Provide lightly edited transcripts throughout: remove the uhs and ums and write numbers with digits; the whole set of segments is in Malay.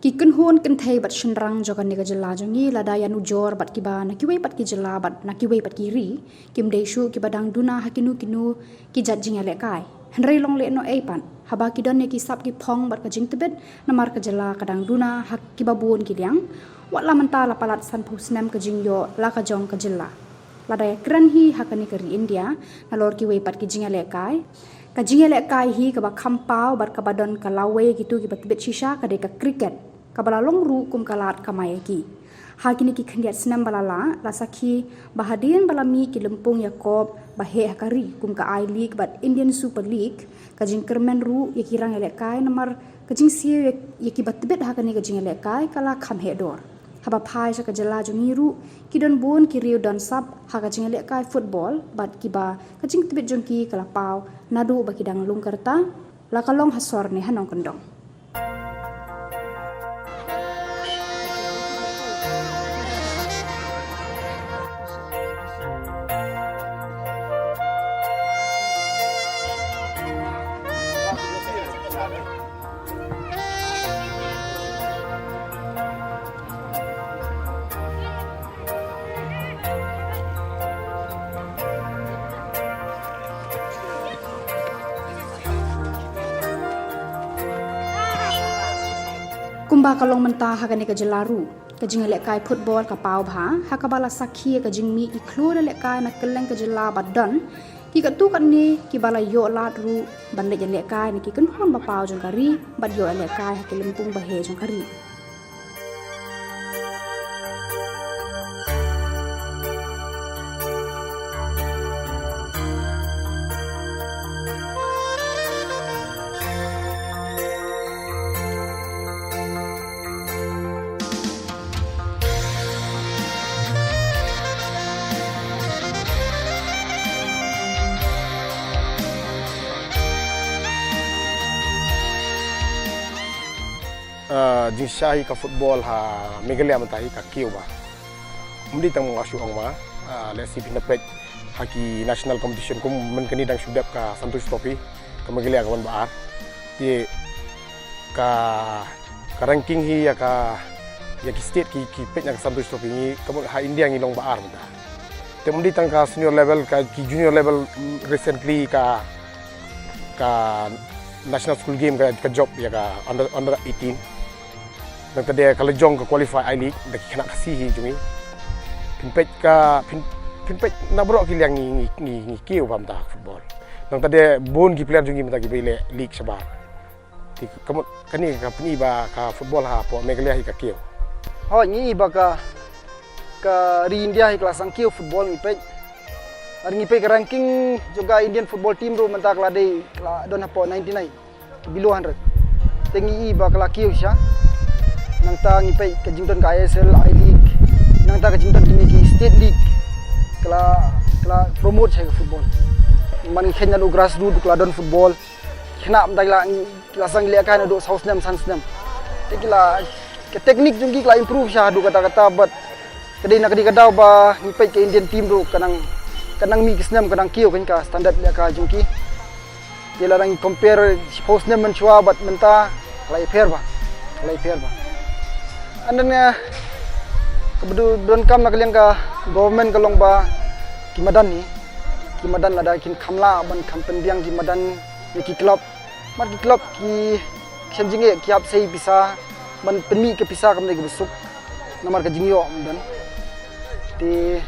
Kikun hun kan thei bat shinrang jogan ni gajala jongi lada yanu jor bat kiba na kiwei pat kijala bat na kiwei pat kiri kim deishu kibadang duna hakinu kinu ki jajjing ale kai henrei long le no eipan haba kidon ne ki sap ki phong bat kajing tebet namar kajala kadang duna hak kibabun kidiang watla manta la palat san pusnem kajing yo la kajong kajala lada ya kran hi hakani kari India nalor kiwei pat kijing ale kai kajing ale kai hi kaba khampau bat kabadon kalawe gitu ki bat bet shisha kade ka cricket kabala long ru kum kalat kamayaki hakini ki khandiat snam balala lasaki bahadin balami ki lempung yakob bahe hakari kum ka I League bat Indian Super League kajing kermen ru yakirang ele kai namar kajing sie yaki batbet hakani kajing ele kai kala kham hedor haba phai sa kajala jungi ru kidon bon ki riu don sab hakajing ele kai football bat kiba kajing tibet jongki kala pau nadu bakidang lungkerta lakalong hasor ne hanong kendong kumba kalong menta hakani kajalaru kajing lek kai football ka pau bha hakabala sakhi kajing mi iklo lek kai na keleng kajala badon ki katu kan ni ki bala yo lat ru ban lek kai ni ki kan hon ba pau jong kari bad yo lek kai hakilempung bahe jong kari Jinsyahi ka football ha Meghalaya mentahi ka kiuba mudi tang ngasu angma lesi pinapet haki national competition kum menkeni dang sudap ka Santosh Trophy ka Meghalaya kawan baar ti ka ranking hi ya ka ki state ki pet yang Santosh Trophy ni kamu ha India ngi long baar menta te mudi tang ka senior level ka ki junior level recently ka national school game ka job ya ka under 18 dan tadi kalau jong ke qualify I League dak kena kasih jungi pinpet nak bro ki liang ni kiu pam ta football dan tadi bon ki player jungi mata ki bele league sabar ti kamu kani ka pni ba ka football ha po Meghalaya hi ka kiu ho ni ba ka ri India hi kelas kiu football ni pet ar ni pe ranking juga Indian football team ro mata kala dei don hapo 99 below 100 tengi ba kala kiu sha nang ta ngipai ka jington ka ISL I League nang ta ka jington kini ki state league kala promote sai football man khenya do grassroots kala don football khna am dagla kala sang le ka na do south nam sans nam tekila ke teknik jungki kala improve sha do kata but kadai na kadai kadaw ba ngipai ke Indian team do kanang mi kisnam kanang kiyo kan ka standard le ka jungki tila rang compare south nam man chua but menta kala fair ba andanya kebetulan kam nak liang ka government kalong ba kimadan ada kin kamla ban kampen biang kimadan ki club ki senjinge ki ap sei bisa ban penmi ke bisa kam lagi besuk namar ka jingyo dan ti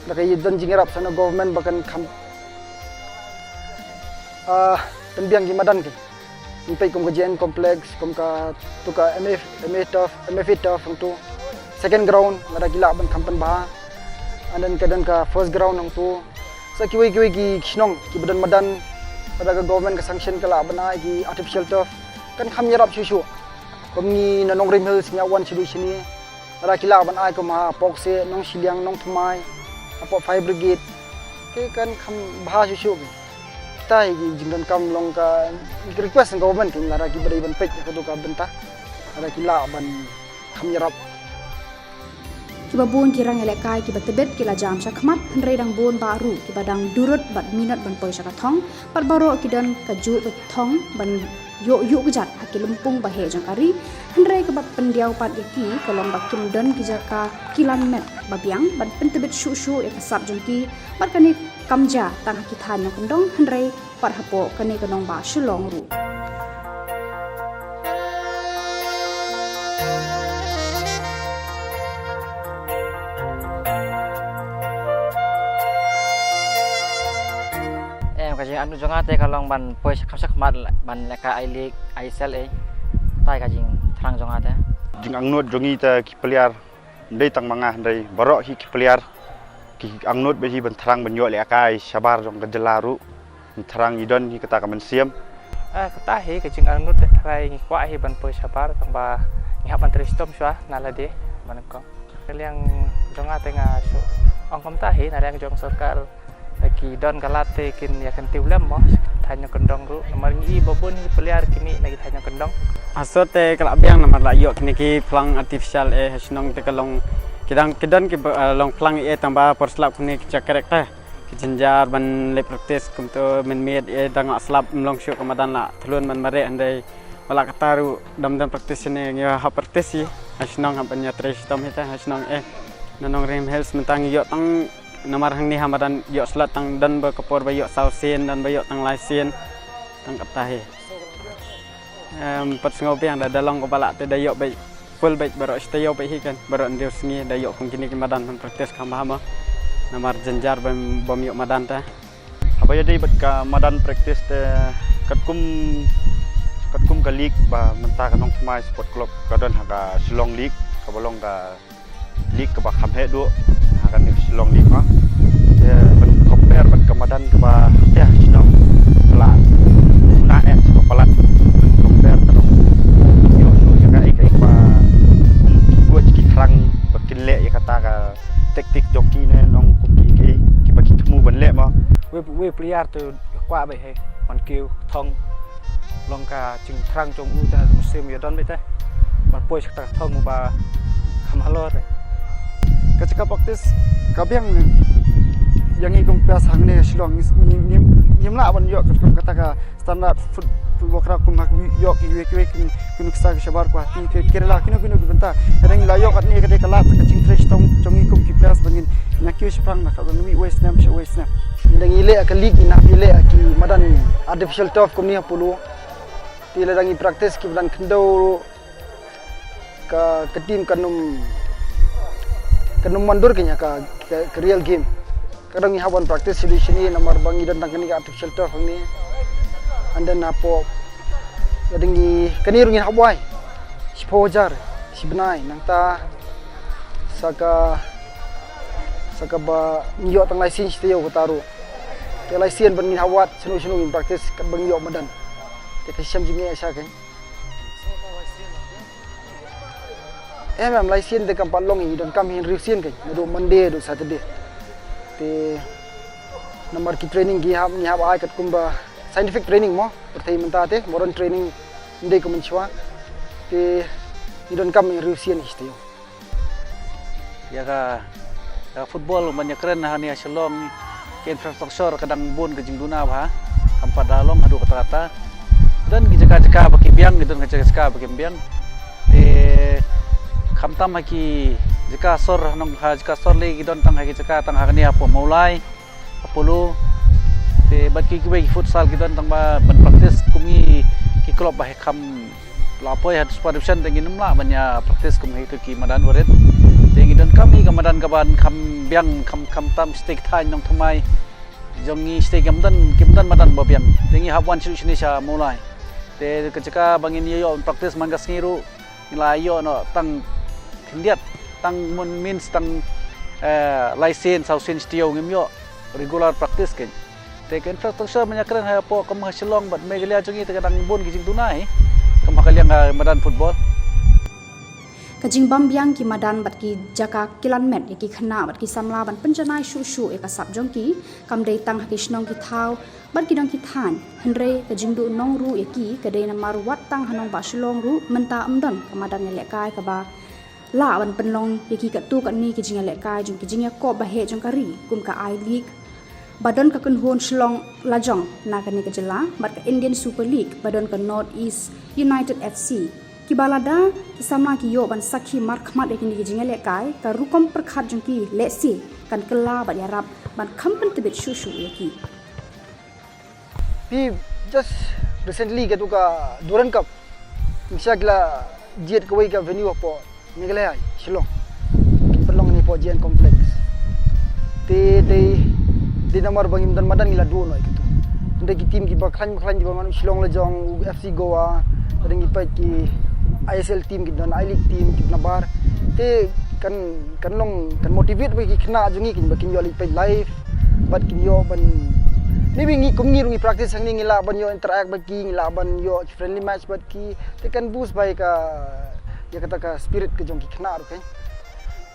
nakai dan jingirap sana government bakan kam penbiang kimadan ki impai kom kajian kompleks kom ka tuka MF turf tu second ground ada gila ban kampen bah and then ka first ground nang tu sa kiwi ki khnong ki badan madan pada ka government ka sanction kala bana ki artificial turf kan kham yarap shu kom ni nanong rim hills nya one solution ni ada gila ban ai ko ma pokse nong siliang nong thmai apo fire brigade ke kan kham bah shu tai jingdan kam long ka request ng government king lara ki badai ban pek ka do ka benta ada kila ban kham yarap kibabun kirang elekai kibatebet kila jam sakmat henrei dang bon baru kibadang durut bat minat ban poi sakathong par baro kidan kaju betong ban yuk gejat haki lempung bahe jong kari henry ke bab pendiau pat yaki kalong bakim dan kijaka kilan met babiang ban pentebet shu ya kasap jong ki bat kani kamja tang haki than yang kendong henry pat hapo kani kenong ba shulong ru Kajing anu jonga te kalong ban pois kapsak mat ban leka I League ISL tai kajing terang jonga te jing angnut jongi ta ki peliar ndai tang mangah ndai barok hi ki peliar ki angnut be hi ban terang ban yo le akai sabar jong ka jelaru terang idon hi kata ka men siam kata hi kajing angnut te rai kwa hi ban pois sabar tang ba ngap ban tristom swa nalade ban ko kaliang jonga te nga so ong kam ta hi narang jong sarkar lagi don kalate kin ya kan tiulam mo tanya kendong ru nomor i babon hi peliar kini lagi tanya kendong asote kalak biang nomor la yok kini ki pelang artificial hasnong te kalong kidang kidon ki long pelang tambah perslap kini cakrek teh ki jenjar ban le praktis kum to men med dang slap mlong syuk kamadan la thlun man mare andai wala kataru dam praktis ni ya ha praktis hi hasnong ha panya tristom hita hasnong nanong rem health mentang yok tang nomor hang ni hamadan yok slat tang dan berkepor bayok sausin dan bayok tang laisen tang katahe pat ngopi yang ada long kepala te dayok baik full baik barok stay baik hikan barok ndio sengi dayok kung kini kimadan han praktis kambahama nomor jenjar bom yok madan ta apa ya dei bat ka madan praktis te katkum ka league ba menta ka nong thmai sport club ka don ha ka Shillong league ka bolong ka league ka ba khamhe du akan ni Shillong league ha ya ban compare bat ka madan ka ba ya Shillong la na sepalat compare ka dong yo yo ka ik ba gua ki krang bakin le ya kata ka taktik joki ne nong kum ki ba ki temu ban le ma we peliar tu kwa bai he on kiu thong long ka ching trang chong u ta musim ya don bai te ban pois ta thong ba kham halor Ketika praktis kabiang yang ikut pias hang ni Shillong nyimla ban yok kata ka standard football kra kum hak yok ki kun ksa shabar ko hati ke kerala kino benta reng la yok at ni ke kala ta kaching fresh tong chong ikum ki pias bangin nakyu sprang na ka ngi west nam ndang ile ka league ina ile ki madan artificial turf kum ni hapulu tila dangi praktis ki dan kendo ka tim kanum mandur kenya ka real game kadang ni hawan practice solution ni nomor bangi dan tangkani ka artificial turf ni and then apo kadang ni kani rungin habwai spojar sibnai nangta saka ba nyo tang license teo taru ke license ban ni hawat sunu in practice kat bangi yo madan te kasham jinge asa kan license de kampan long i don kam hin riusin kai do Monday do Saturday te nomor ki training gi ni hab ai kat kumba scientific training mo pertai menta te modern training inde ko menchwa te i don kam riusin istio ya ka football banyak keren hani Shillong ke infrastruktur kadang bun ke jingduna ba kampat dalong hadu kata-kata dan jika bagi biang gitu jika bagi biang te kamtam haki jika sor nong jika sor le gidon tang haki jika tang hakni apo maulai apolo te baki ki futsal gidon tang ba ban praktis kumi ki klub ba kam lapoi hat supervision tengin namla banya praktis kumi itu ki madan waret te gidon kami kamadan kaban kam biang kam tam stick thain nong thmai jongi stick kimdan madan babian tengi habwan sini sha maulai te keceka bangin yo praktis manggas ngiru nilai yo no tang tindiat tang means tang license sausin stio ngimyo regular practice ken te ken infrastructure banyak keren ha po kam Shillong bat megalia jongi te kadang bun kijing tunai kam kaliang madan football kajing bambiang ki madan bat ki jaka kilan met ki khana bat ki samla ban penjanai shu eka sap jongki kam dei tang haki Shillong ki thau bat ki dong ki than henre kajing du nong ru ki kadai na maru wat tang hanong ba Shillong ru menta amdon kamadan le kai ka ba la ban penlong yaki ka tu kan ni ki jinga le kai jong ki jinga ko ba he jong kari kum ka I League Badon ka kunhon Shillong Lajong na kani ka jela bat ka Indian Super League badon ka North East United FC ki balada ki sama ki yo ban sakhi mar khmat kini ki jingale kai ka rukom perkhat jongki lesi kan kela bat yarap ban kampen tebet shushu yaki Pi just recently ke tu ka Duran Cup Insya gila jet kawai ka venue apa Meghalaya Shillong pelong ni po jian complex di nomor bangim dan madan gila dua noi gitu ndai ki team ki baklan ki manu Shillong Lajong FC Goa ada ngi pai ki ISL team ki dan I League team ki nabar te kan long kan motivate bagi kena jungi kin bakin yo pai live bat kin yo ban ni bingi kum ngi rungi practice hang ni la ban yo interact bagi ngi la ban yo friendly match bat ki te kan boost bai ka ya kata ka spirit ke jong ki kena ru kai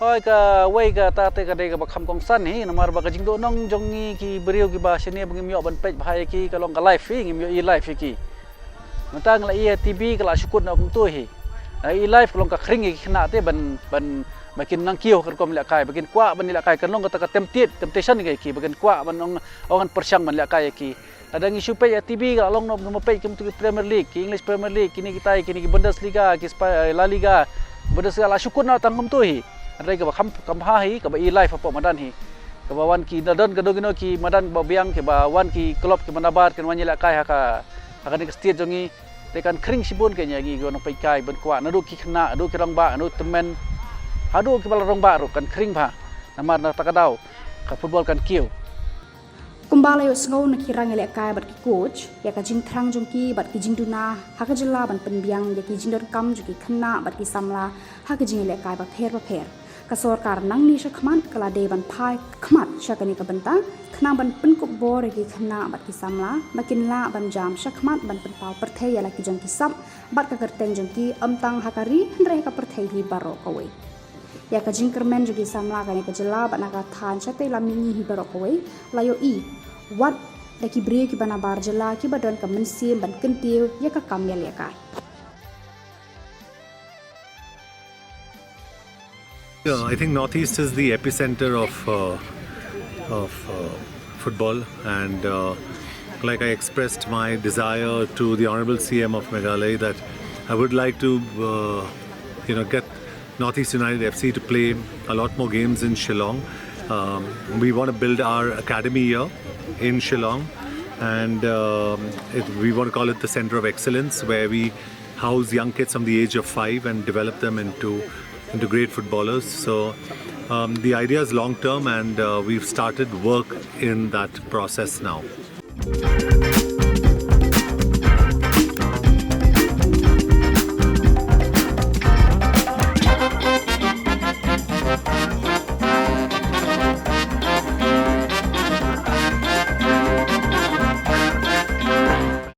Hoi ka wei ka ta te ka dei ka bakham kong san hi namar ba ka jing do nong jongi ki beriu ki ba sini bangim yo ban pej bahai ki ka long ka live hi ngim yo i live ki matang la ia TV ka la syukut na kong tu hi i live long ka khring ki khna te ban makin nang kiyo ka kom la kai bakin kwa ban la kai kan long ka temptation ki bakin kwa ban ong persyang ban la kai ki ada ngi supaya TV ka long no pej kim tu Premier League ki English Premier League kini kita kini Bundesliga ki La Liga Bundesliga la syukut na tang kom tu hi ada ke kam ha hi ka ba i live apa madan hi ka ba wan ki dadon ka dogino ki madan ba biang ke ba wan ki klub ki manabar kan wanyela kai ha ka ni state jongi te kan kring sibun ke nyagi go no pai kai ban kwa na du ki khna adu ki rong ba anu temen adu ki bal rong ba ru kan kring pha namar na takadau ka football kan kiu kumbala yo sngau na kirang ele kai bat ki coach ya ka jing thrang jongki bat ki jing duna ha ka jela ban penbiang ya ki jing dor kam ju ki khna bat ki samla ha ka jing ele kai ba pher ka sorkar nang ni shakman kala de ban phai khmat shakani ka banta khna ban pin ko bor ki khna bat ki samla makin la ban jam shakmat ban pen pau perthai ya la ki jong ki sap bat ka kerteng jong ki amtang hakari ndre ka perthai hi baro kawai ya ka jing kermen ju ki samla ka ni ka jela ban ka than chate la mingi hi baro kawai la yo i wat da ki bre ki bana bar jela ki badan ka mensim ban kentiu ya ka kam ya le kai Yeah, I think Northeast is the epicenter of football, and like I expressed my desire to the Honourable CM of Meghalaya that I would like to get Northeast United FC to play a lot more games in Shillong. We want to build our academy here in Shillong, and we want to call it the Centre of Excellence, where we house young kids from the age of 5 and develop them into great footballers. So the idea is long term, and we've started work in that process now.